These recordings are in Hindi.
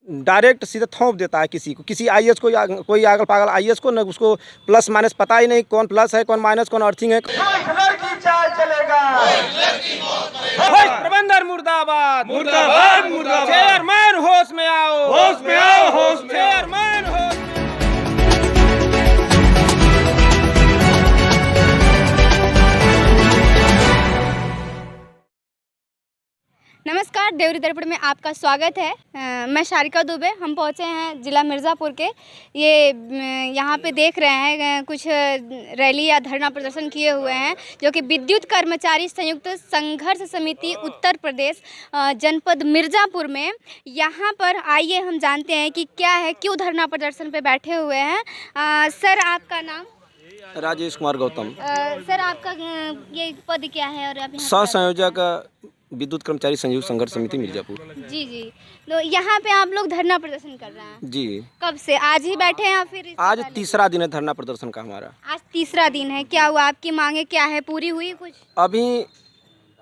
डायरेक्ट सीधे थोप देता है किसी को, किसी आईएएस को या कोई आगल पागल आईएएस को, न उसको प्लस माइनस पता ही नहीं, कौन प्लस है कौन माइनस कौन अर्थिंग है। प्रबंधन मुर्दाबाद मुर्दाबाद मुर्दाबाद। चेयरमैन होश में आओ, होश में आओ, होश में आओ। चेयरमैन होश। नमस्कार, देवरी दर्पण में आपका स्वागत है। मैं शारिका दुबे। हम पहुंचे हैं ज़िला मिर्ज़ापुर के। यहाँ पे देख रहे हैं कुछ रैली या धरना प्रदर्शन किए हुए हैं, जो कि विद्युत कर्मचारी संयुक्त संघर्ष समिति उत्तर प्रदेश जनपद मिर्ज़ापुर में। यहाँ पर आइए हम जानते हैं कि क्या है, क्यों धरना प्रदर्शन पे बैठे हुए हैं। सर, आपका नाम? राजेश कुमार गौतम। सर, आपका ये पद क्या है? और आप सह संयोजक विद्युत कर्मचारी संयुक्त संघर्ष समिति मिर्जापुर। जी जी। तो यहाँ पे आप लोग धरना प्रदर्शन कर रहे हैं जी। कब से? आज ही बैठे हैं या फिर आज तीसरा दिन है धरना प्रदर्शन का हमारा। आज तीसरा दिन है। क्या हुआ, आपकी मांगे क्या है, पूरी हुई कुछ? अभी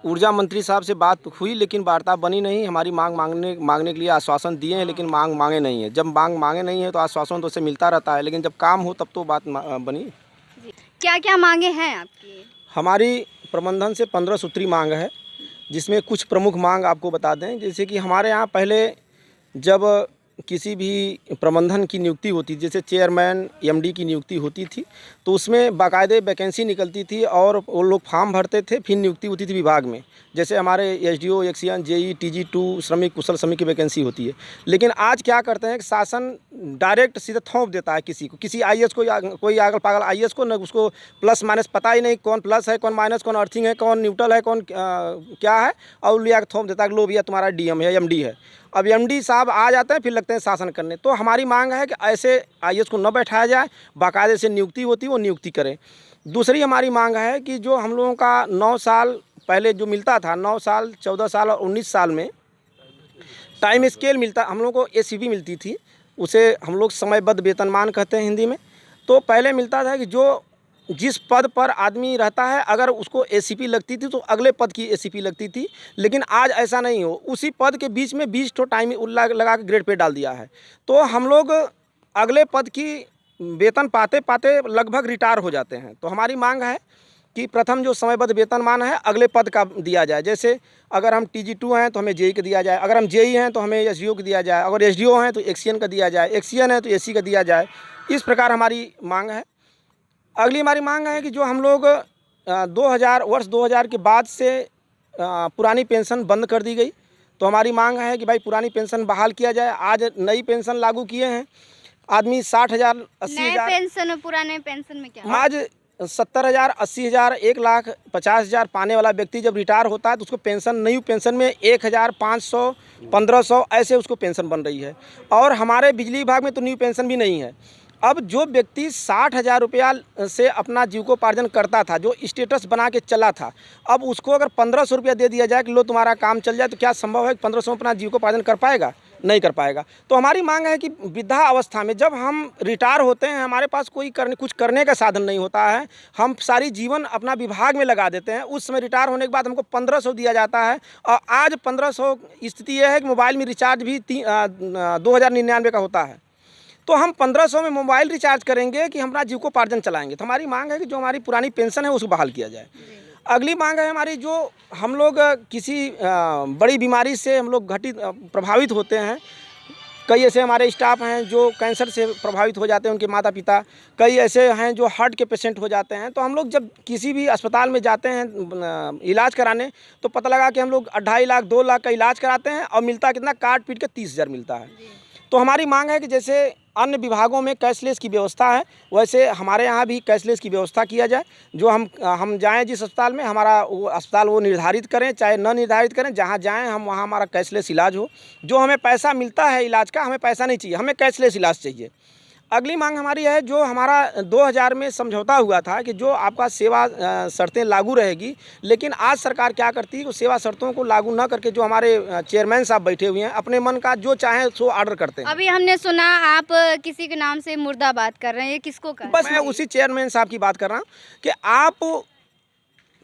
ऊर्जा मंत्री साहब से बात हुई, लेकिन वार्ता बनी नहीं। हमारी मांगने के लिए आश्वासन दिए हैं, लेकिन मांगे नहीं है। जब मांगे नहीं है तो आश्वासन तो उससे मिलता रहता है, लेकिन जब काम हो तब तो बात बनी। क्या क्या मांगे हैं आपकी? हमारी प्रबंधन से 15 सूत्री मांग है, जिसमें कुछ प्रमुख मांग आपको बता दें। जैसे कि हमारे यहाँ पहले जब किसी भी प्रबंधन की नियुक्ति होती, जैसे चेयरमैन एमडी की नियुक्ति होती थी, तो उसमें बाकायदे वैकेंसी निकलती थी और वो लोग फॉर्म भरते थे, फिर नियुक्ति होती थी विभाग में। जैसे हमारे एसडीओ, एक्सीएन, जेई, टीजी2 श्रमिक कुशल श्रमिक की वैकेंसी होती है। लेकिन आज क्या करते हैं कि शासन डायरेक्ट सीधे थोप देता है किसी को, किसी आईएएस को या कोई आगल पागल आईएएस को, न उसको प्लस माइनस पता ही नहीं, कौन प्लस है कौन माइनस कौन अर्थिंग है कौन न्यूट्रल है कौन क्या है, और लिया थोप देता है कि लो भैया तुम्हारा डीएम है, एमडी है। अब एमडी साहब आ जाते हैं, फिर लगते हैं शासन करने। तो हमारी मांग है कि ऐसे आईएएस को न बैठाया जाए, बाकायदे से नियुक्ति होती है वो नियुक्ति करें। दूसरी हमारी मांग है कि जो हम लोगों का 9 साल पहले जो मिलता था, 9 साल 14 साल और 19 साल में टाइम स्केल मिलता, हम लोगों को एसीपी मिलती थी, उसे हम लोग समयबद्ध वेतनमान कहते हैं हिंदी में। तो पहले मिलता था कि जो जिस पद पर आदमी रहता है, अगर उसको एसीपी लगती थी तो अगले पद की एसीपी लगती थी। लेकिन आज ऐसा नहीं हो, उसी पद के बीच में 20 ठो टाइम लगा के ग्रेड पे डाल दिया है। तो हम लोग अगले पद की वेतन पाते पाते लगभग रिटायर हो जाते हैं। तो हमारी मांग है कि प्रथम जो समयबद्ध वेतनमान है अगले पद का दिया जाए। जैसे अगर हम टीजी2 हैं तो हमें जेई का दिया जाए, अगर हम जेई हैं तो हमें एसडीओ का दिया जाए, अगर एसडीओ हैं तो एक्सीएन का दिया जाए, एक्सीएन है तो एसी का दिया जाए। इस प्रकार हमारी मांग है। अगली हमारी मांग है कि जो हम लोग वर्ष 2000 के बाद से पुरानी पेंशन बंद कर दी गई, तो हमारी मांग है कि भाई पुरानी पेंशन बहाल किया जाए। आज नई पेंशन लागू किए हैं, आदमी 60,000 80,000 पेंशन और पुराने पेंशन में क्या? आज 70,000 80,000 1,50,000 पाने वाला व्यक्ति जब रिटायर होता है तो उसको पेंशन, नई पेंशन में 1,500 1,500 ऐसे उसको पेंशन बन रही है। और हमारे बिजली विभाग में तो न्यू पेंशन भी नहीं है। अब जो व्यक्ति 60,000 रुपया से अपना जीविकोपार्जन करता था, जो स्टेटस बना के चला था, अब उसको अगर 1,500 रुपया दे दिया जाए कि लो तुम्हारा काम चल जाए, तो क्या संभव है कि 1,500 में अपना जीविकोपार्जन कर पाएगा? नहीं कर पाएगा। तो हमारी मांग है कि वृद्धा अवस्था में जब हम रिटायर होते हैं, हमारे पास कुछ करने का साधन नहीं होता है, हम सारी जीवन अपना विभाग में लगा देते हैं। उस समय रिटायर होने के बाद हमको 1,500 दिया जाता है। और आज 1,500 स्थिति यह है कि मोबाइल में रिचार्ज भी 2,099 का होता है। तो हम 1,500 में मोबाइल रिचार्ज करेंगे कि हमारा जीविकोपार्जन चलाएंगे? तो हमारी मांग है कि जो हमारी पुरानी पेंशन है उसको बहाल किया जाए। अगली मांग है हमारी, जो हम लोग किसी बड़ी बीमारी से हम लोग प्रभावित होते हैं। कई ऐसे हमारे स्टाफ हैं जो कैंसर से प्रभावित हो जाते हैं, उनके माता पिता। कई ऐसे हैं जो हार्ट के पेशेंट हो जाते हैं। तो हम लोग जब किसी भी अस्पताल में जाते हैं इलाज कराने, तो पता लगा कि हम लोग 2.5 लाख 2 लाख का इलाज कराते हैं और मिलता कितना, काट पीट के 30,000 मिलता है। तो हमारी मांग है कि जैसे अन्य विभागों में कैशलेस की व्यवस्था है, वैसे हमारे यहाँ भी कैशलेस की व्यवस्था किया जाए। जो हम जाएं जिस अस्पताल में, हमारा वो अस्पताल वो निर्धारित करें, चाहे न निर्धारित करें, जहाँ जाएं हम वहाँ हमारा कैशलेस इलाज हो। जो हमें पैसा मिलता है इलाज का, हमें पैसा नहीं चाहिए, हमें कैशलेस इलाज चाहिए। अगली मांग हमारी है, जो हमारा 2000 में समझौता हुआ था कि जो आपका सेवा शर्तें लागू रहेगी, लेकिन आज सरकार क्या करती है कि सेवा शर्तों को लागू न करके जो हमारे चेयरमैन साहब बैठे हुए हैं, अपने मन का जो चाहे सो ऑर्डर करते हैं। अभी हमने सुना आप किसी के नाम से मुर्दाबाद कर रहे हैं, ये किसको कर? बस मैं उसी चेयरमैन साहब की बात कर रहा हूँ कि आप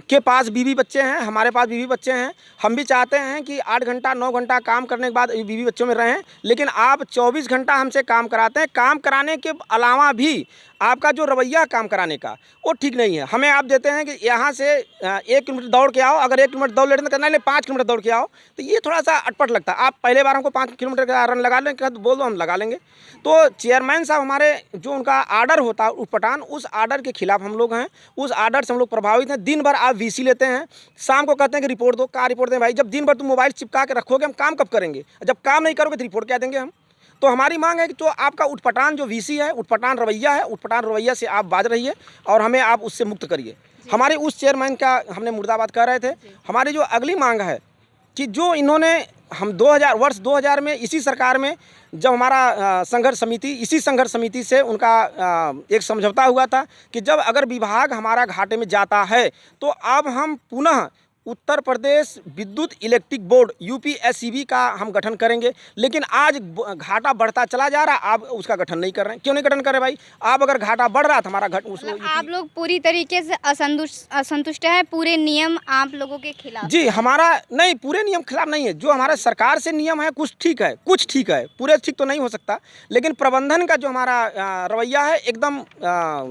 के पास बीवी बच्चे हैं, हमारे पास बीवी बच्चे हैं। हम भी चाहते हैं कि 8 घंटा 9 घंटा काम करने के बाद बीवी बच्चों में रहें, लेकिन आप 24 घंटा हमसे काम कराते हैं। काम कराने के अलावा भी आपका जो रवैया काम कराने का वो ठीक नहीं है। हमें आप देते हैं कि यहाँ से 1 किलोमीटर दौड़ के आओ, अगर 1 किलोमीटर दौड़ लेते हैं करना, 5 किलोमीटर दौड़ के आओ, तो ये थोड़ा सा अटपट लगता है। आप पहले बार हमको 5 किलोमीटर का रन लगा लें, तो बोल दो हम लगा लेंगे। तो चेयरमैन साहब हमारे जो उनका आर्डर होता है उटपटांग, उस आर्डर के खिलाफ हम लोग हैं, उस आर्डर से हम लोग प्रभावित हैं। दिन भर आप वीसी लेते हैं, शाम को कहते हैं कि रिपोर्ट दो। क्या रिपोर्ट दें भाई? जब दिन भर तुम मोबाइल चिपका के रखोगे, हम काम कब करेंगे? जब काम नहीं करोगे तो रिपोर्ट क्या देंगे हम? तो हमारी मांग है कि जो आपका उटपटांग जो वीसी है, उटपटांग रवैया है, उटपटांग रवैया से आप बाज रहिए और हमें आप उससे मुक्त करिए। हमारे उस चेयरमैन का हमने मुर्दाबाद कर रहे थे। हमारी जो अगली मांग है कि जो इन्होंने हम 2000 में इसी सरकार में जब हमारा संघर्ष समिति, इसी संघर्ष समिति से उनका एक समझौता हुआ था कि जब अगर विभाग हमारा घाटे में जाता है तो अब हम पुनः उत्तर प्रदेश विद्युत इलेक्ट्रिक बोर्ड UPSCB का हम गठन करेंगे। लेकिन आज घाटा बढ़ता चला जा रहा है, आप उसका गठन नहीं कर रहे हैं। क्यों नहीं गठन कर रहे भाई? आप अगर घाटा बढ़ रहा था हमारा आप लोग पूरी तरीके से असंतुष्ट है, पूरे नियम आप लोगों के खिलाफ? जी, हमारा नहीं, पूरे नियम खिलाफ नहीं है। जो हमारा सरकार से नियम है कुछ ठीक है, कुछ ठीक है, पूरे ठीक तो नहीं हो सकता, लेकिन प्रबंधन का जो हमारा रवैया है एकदम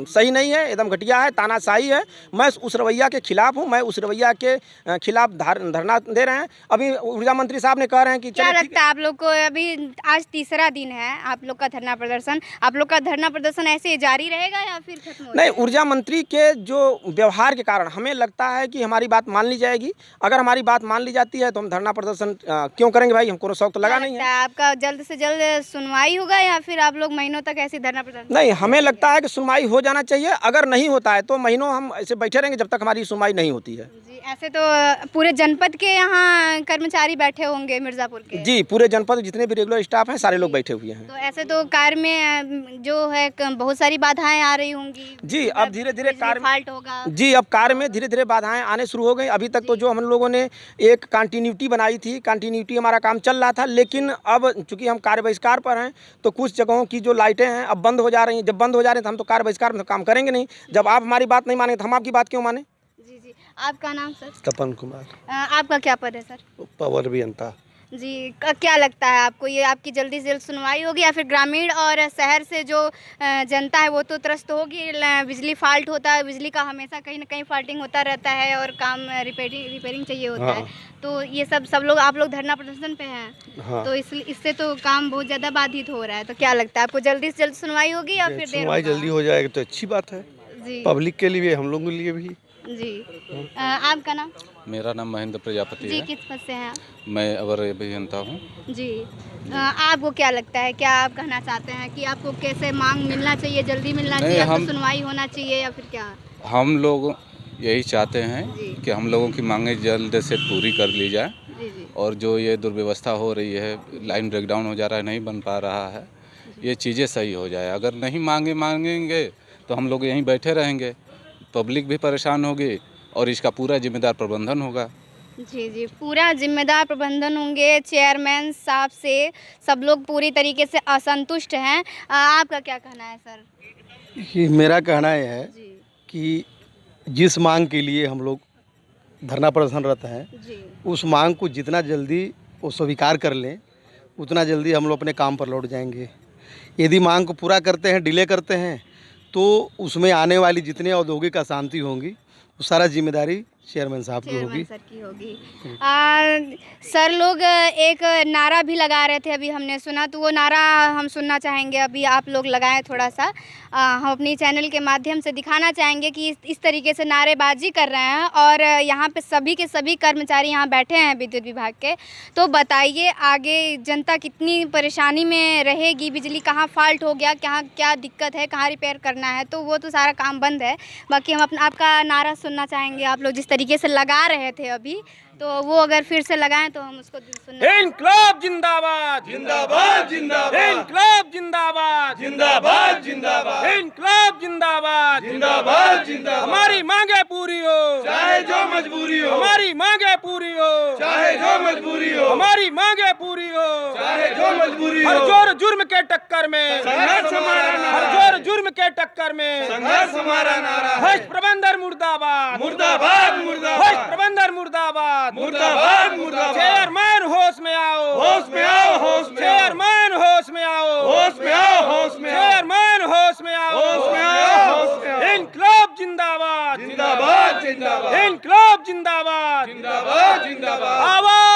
सही नहीं है, एकदम घटिया है, तानाशाही है। मैं उस रवैया के खिलाफ हूँ। मैं उस रवैया के खिलाफ धरना दे रहे हैं। अभी ऊर्जा मंत्री साहब ने कह रहे हैं कि क्या लगता है आप लोग को? अभी आज तीसरा दिन है आप लोग का धरना प्रदर्शन, आप लोग का धरना प्रदर्शन ऐसे जारी रहेगा या फिर खत्म हो नहीं? ऊर्जा मंत्री के जो व्यवहार के कारण हमें लगता है कि हमारी बात मान ली जाएगी। अगर हमारी बात मान ली जाती है तो हम धरना प्रदर्शन क्यों करेंगे भाई? हमको शौक तो लगा नहीं है। आपका जल्द से जल्द सुनवाई होगा या फिर आप लोग महीनों तक ऐसे धरना प्रदर्शन? नहीं, हमें लगता है कि सुनवाई हो जाना चाहिए। अगर नहीं होता है तो महीनों हम ऐसे बैठे रहेंगे जब तक हमारी सुनवाई नहीं होती है। जी, ऐसे तो पूरे जनपद के यहाँ कर्मचारी बैठे होंगे मिर्ज़ापुर के? जी, पूरे जनपद जितने भी रेगुलर स्टाफ हैं सारे लोग बैठे हुए हैं। तो ऐसे तो कार्य में जो है बहुत सारी बाधाएं आ रही होंगी। जी, अब धीरे धीरे कार्य फाल्ट होगा। जी, अब कार्य में धीरे धीरे बाधाएं आने शुरू हो गई। अभी तक तो जो हम लोगों ने एक कंटिन्यूटी बनाई थी, कंटिन्यूटी हमारा काम चल रहा था, लेकिन अब चूंकि हम कार्य बहिष्कार पर हैं तो कुछ जगहों की जो लाइटें हैं अब बंद हो जा रही हैं। जब बंद हो जा रही हैं तो हम तो कार्य बहिष्कार में काम करेंगे नहीं। जब आप हमारी बात नहीं मानेंगे तो हम आपकी बात क्यों माने? जी जी, आपका नाम सर? तपन कुमार, आपका क्या पद है सर? पावर अभियंता। जी, क्या लगता है आपको, ये आपकी जल्दी से जल्द सुनवाई होगी या फिर ग्रामीण और शहर से जो जनता है वो तो त्रस्त होगी? बिजली फाल्ट होता है, बिजली का हमेशा कहीं ना कहीं फाल्टिंग होता रहता है और काम रिपेयरिंग चाहिए होता है। तो ये सब लोग, आप लोग धरना प्रदर्शन पे हैं, तो इससे तो काम बहुत ज़्यादा बाधित हो रहा है। तो क्या लगता है आपको जल्दी से जल्द सुनवाई होगी या फिर देर सुनवाई जल्दी हो जाएगी तो अच्छी बात है जी, पब्लिक के लिए, हम लोगों के लिए भी। जी। आपका नाम? मेरा नाम महेंद्र प्रजापति जी, है। किस पद से हैं आप? मैं अवर अभियंता हूँ। जी, आपको क्या लगता है, क्या आप कहना चाहते हैं कि आपको कैसे मांग मिलना चाहिए, जल्दी मिलना चाहिए, आपको सुनवाई होना चाहिए या फिर क्या? हम लोग यही चाहते हैं जी। कि हम लोगों की मांगें जल्द से पूरी कर ली जाए। जी जी, और जो ये दुर्व्यवस्था हो रही है, लाइन ब्रेकडाउन हो जा रहा है, नहीं बन पा रहा है, ये चीज़ें सही हो जाए। अगर नहीं मांगेंगे तो हम लोग यहीं बैठे रहेंगे, पब्लिक भी परेशान होगी और इसका पूरा जिम्मेदार प्रबंधन होगा। जी जी, पूरा जिम्मेदार प्रबंधन होंगे। चेयरमैन साहब से सब लोग पूरी तरीके से असंतुष्ट हैं। आपका क्या कहना है सर? ये मेरा कहना यह है जी कि जिस मांग के लिए हम लोग धरना प्रदर्शनरत हैं, जी, उस मांग को जितना जल्दी वो स्वीकार कर लें उतना जल्दी हम लोग अपने काम पर लौट जाएंगे। यदि मांग को पूरा करते हैं, डिले करते हैं, तो उसमें आने वाली जितनी औद्योगिक अशांति होंगी वो सारा जिम्मेदारी चेयरमैन साहब की होगी। सर की होगी। सर लोग एक नारा भी लगा रहे थे, अभी हमने सुना, तो वो नारा हम सुनना चाहेंगे। अभी आप लोग लगाएं थोड़ा सा, हम अपनी चैनल के माध्यम से दिखाना चाहेंगे कि इस तरीके से नारेबाजी कर रहे हैं और यहाँ पे सभी के सभी कर्मचारी यहाँ बैठे हैं विद्युत विभाग के। तो बताइए आगे जनता कितनी परेशानी में रहेगी, बिजली कहाँ फॉल्ट हो गया, कहाँ क्या दिक्कत है, कहाँ रिपेयर करना है, तो वो तो सारा काम बंद है। बाकी हम आपका नारा सुनना चाहेंगे। आप लोग जिस तरीके से लगा रहे थे अभी, तो वो अगर फिर से लगाएं तो हम उसको सुनना। इनकलाब जिंदाबाद, जिंदाबाद जिंदाबाद, इनकलाब जिंदाबाद जिंदाबाद जिंदाबाद इनकलाब जिंदाबाद जिंदाबाद जिंदाबाद हमारी मांगे पूरी हो चाहे जो मजबूरी हो हमारी मांगे पूरी हो चाहे जो मजबूरी हो हमारी मांगे पूरी हो चाहे जो मजबूरी हर हो जोर जुर्म के टक्कर में संघर्ष हमारा हर नारा जोर जुर्म के टक्कर में संघर्ष हमारा नारा है भ्रष्ट प्रबंधन मुर्दाबाद मुर्दाबाद भ्रष्ट मुर्दाबाद प्रबंधन मुर्दाबाद मुर्दाबाद मुर्दाबाद चेयरमैन होश में आओ होश में आओ होश में आओ चेयरमैन होश में आओ होश में आओ होश में आओ चेयरमैन होश में आओ होश में आओ होश में आओ इनकलाब जिंदाबाद जिंदाबाद जिंदाबाद इनकलाब जिंदाबाद जिंदाबाद जिंदाबाद आवाज